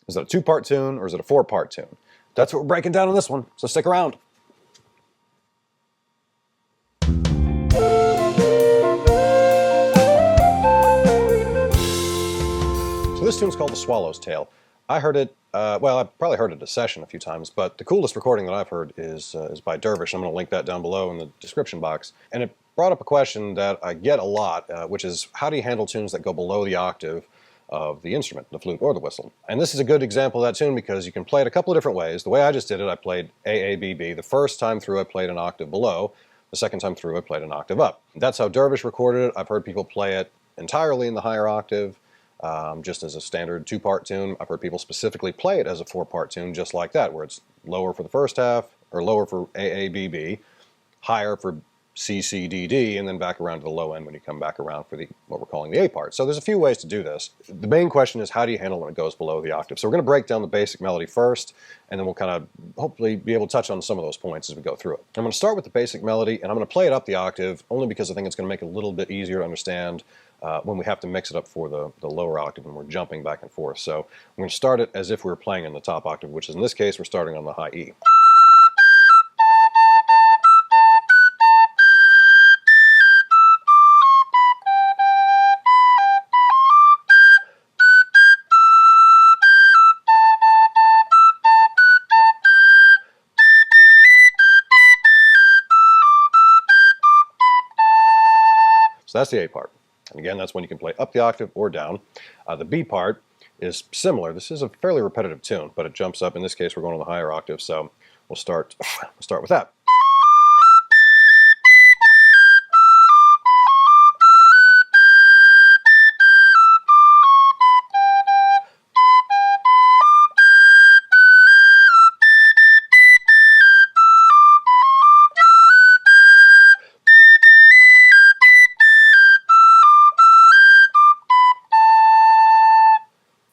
Is it a 2-part tune or is it a 4-part tune? That's what we're breaking down on this one, so stick around. So this tune's called The Swallow's Tail. I heard it, well, I probably heard it at a session a few times, but the coolest recording that I've heard is by Dervish. I'm going to link that down below in the description box. And it brought up a question that I get a lot, which is how do you handle tunes that go below the octave of the instrument, the flute or the whistle? And this is a good example of that tune because you can play it a couple of different ways. The way I just did it, I played A, A, B, B. The first time through I played an octave below. The second time through I played an octave up. That's how Dervish recorded it. I've heard people play it entirely in the higher octave, just as a standard 2-part tune. I've heard people specifically play it as a 4-part tune just like that, where it's lower for the first half, or lower for A, A, B, B, higher for C, C, D, D, and then back around to the low end when you come back around for the what we're calling the A part. So there's a few ways to do this. The main question is how do you handle it when it goes below the octave? So we're going to break down the basic melody first, and then we'll kind of hopefully be able to touch on some of those points as we go through it. I'm going to start with the basic melody, and I'm going to play it up the octave only because I think it's going to make it a little bit easier to understand when we have to mix it up for the lower octave when we're jumping back and forth. So I'm going to start it as if we were playing in the top octave, which is in this case we're starting on the high E. So that's the A part. And again, that's when you can play up the octave or down. The B part is similar. This is a fairly repetitive tune, but it jumps up. In this case, we're going to the higher octave, so we'll start with that.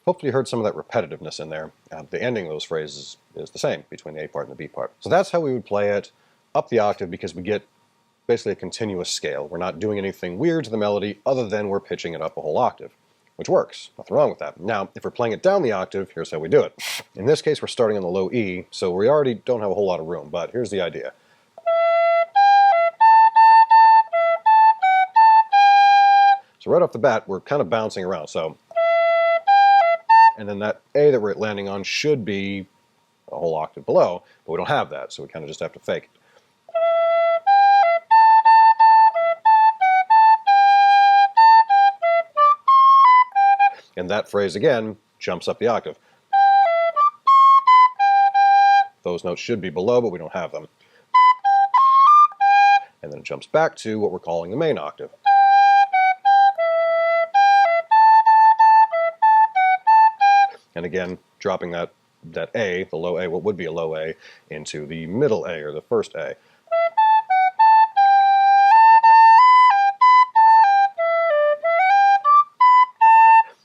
Hopefully you heard some of that repetitiveness in there. The ending of those phrases is the same between the A part and the B part. So that's how we would play it up the octave because we get basically a continuous scale. We're not doing anything weird to the melody other than we're pitching it up a whole octave, which works. Nothing wrong with that. Now, if we're playing it down the octave, here's how we do it. In this case, we're starting on the low E, so we already don't have a whole lot of room, but here's the idea. So right off the bat, we're kind of bouncing around. So, and then that A that we're landing on should be a whole octave below, but we don't have that, so we kind of just have to fake it. And that phrase again jumps up the octave. Those notes should be below, but we don't have them. And then it jumps back to what we're calling the main octave. And again, dropping that A, the low A, what would be a low A, into the middle A, or the first A.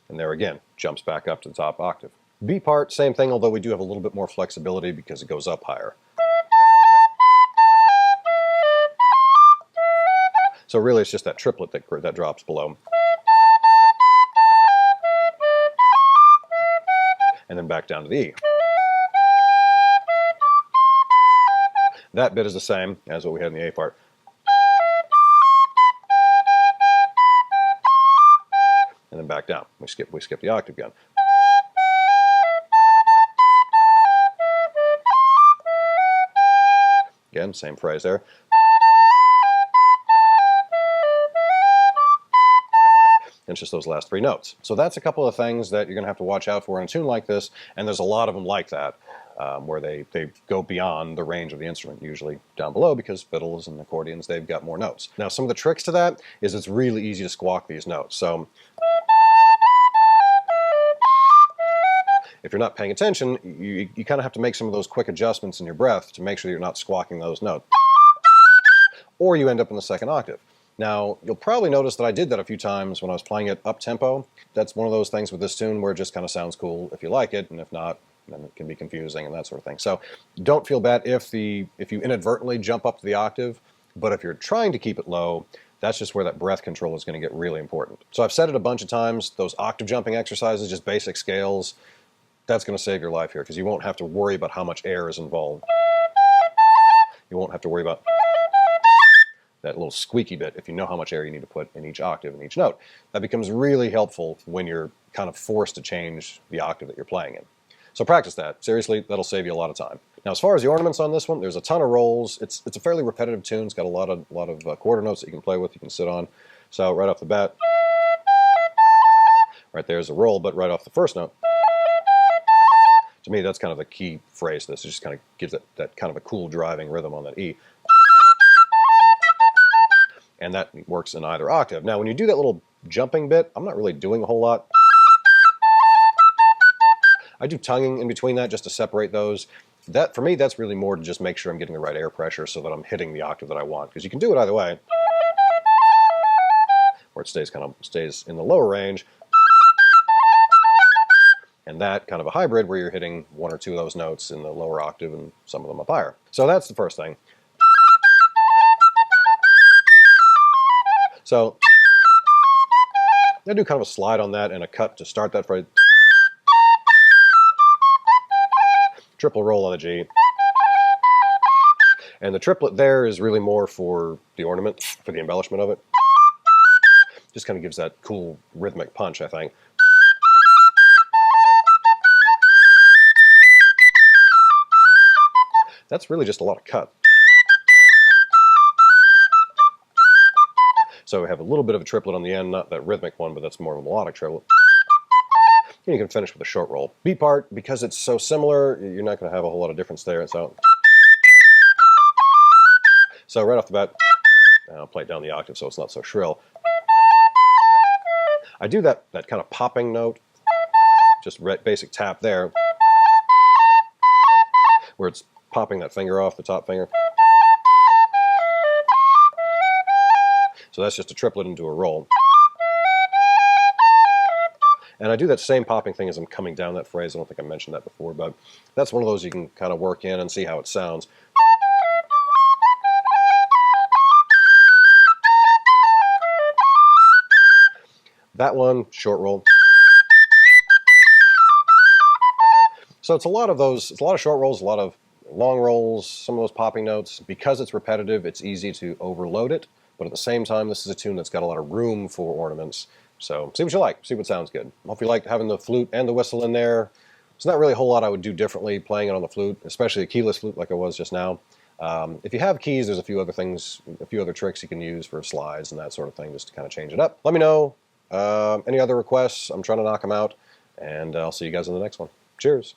And there again, jumps back up to the top octave. B part, same thing, although we do have a little bit more flexibility because it goes up higher. So really it's just that triplet that drops below. And then back down to the E. That bit is the same as what we had in the A part. And then back down. We skip the octave again. Again, same phrase there. And it's just those last 3 notes. So that's a couple of things that you're going to have to watch out for in a tune like this, and there's a lot of them like that, where they go beyond the range of the instrument, usually down below, because fiddles and accordions, they've got more notes. Now, some of the tricks to that is it's really easy to squawk these notes. So if you're not paying attention, you kind of have to make some of those quick adjustments in your breath to make sure you're not squawking those notes, or you end up in the second octave. Now, you'll probably notice that I did that a few times when I was playing it up-tempo. That's one of those things with this tune where it just kind of sounds cool if you like it, and if not, then it can be confusing and that sort of thing. So don't feel bad if you inadvertently jump up to the octave, but if you're trying to keep it low, that's just where that breath control is going to get really important. So I've said it a bunch of times, those octave jumping exercises, just basic scales, That's going to save your life here, because you won't have to worry about how much air is involved. You won't have to worry about that little squeaky bit if you know how much air you need to put in each octave and each note. That becomes really helpful when you're kind of forced to change the octave that you're playing in. So practice that. Seriously, that'll save you a lot of time. Now, as far as the ornaments on this one, there's a ton of rolls. It's a fairly repetitive tune. It's got a lot of quarter notes that you can play with, you can sit on. So right off the bat, right there's a roll, but right off the first note, to me, that's kind of a key phrase. This just kind of gives that kind of a cool driving rhythm on that E. And that works in either octave. Now, when you do that little jumping bit, I'm not really doing a whole lot. I do tonguing in between that just to separate those. That, for me, that's really more to just make sure I'm getting the right air pressure so that I'm hitting the octave that I want. Because you can do it either way, or it stays in the lower range. And that kind of a hybrid where you're hitting one or two of those notes in the lower octave and some of them up higher. So that's the first thing. So I do kind of a slide on that and a cut to start that phrase. Triple roll on the G. And the triplet there is really more for the ornament, for the embellishment of it. Just kind of gives that cool rhythmic punch, I think. That's really just a lot of cut. So we have a little bit of a triplet on the end, not that rhythmic one, but that's more of a melodic triplet. And you can finish with a short roll. B part, because it's so similar, you're not going to have a whole lot of difference there. So right off the bat, I'll play it down the octave so it's not so shrill. I do that kind of popping note, just basic tap there, where it's popping that finger off, the top finger. So that's just a triplet into a roll. And I do that same popping thing as I'm coming down that phrase. I don't think I mentioned that before, but that's one of those you can kind of work in and see how it sounds. That one, short roll. So it's a lot of those, it's a lot of short rolls, a lot of long rolls, some of those popping notes. Because it's repetitive, it's easy to overload it. But at the same time, this is a tune that's got a lot of room for ornaments. So see what you like, see what sounds good. I hope you like having the flute and the whistle in there. There's not really a whole lot I would do differently playing it on the flute, especially a keyless flute like I was just now. If you have keys, there's a few other things, a few other tricks you can use for slides and that sort of thing, just to kind of change it up. Let me know any other requests. I'm trying to knock them out, and I'll see you guys in the next one. Cheers.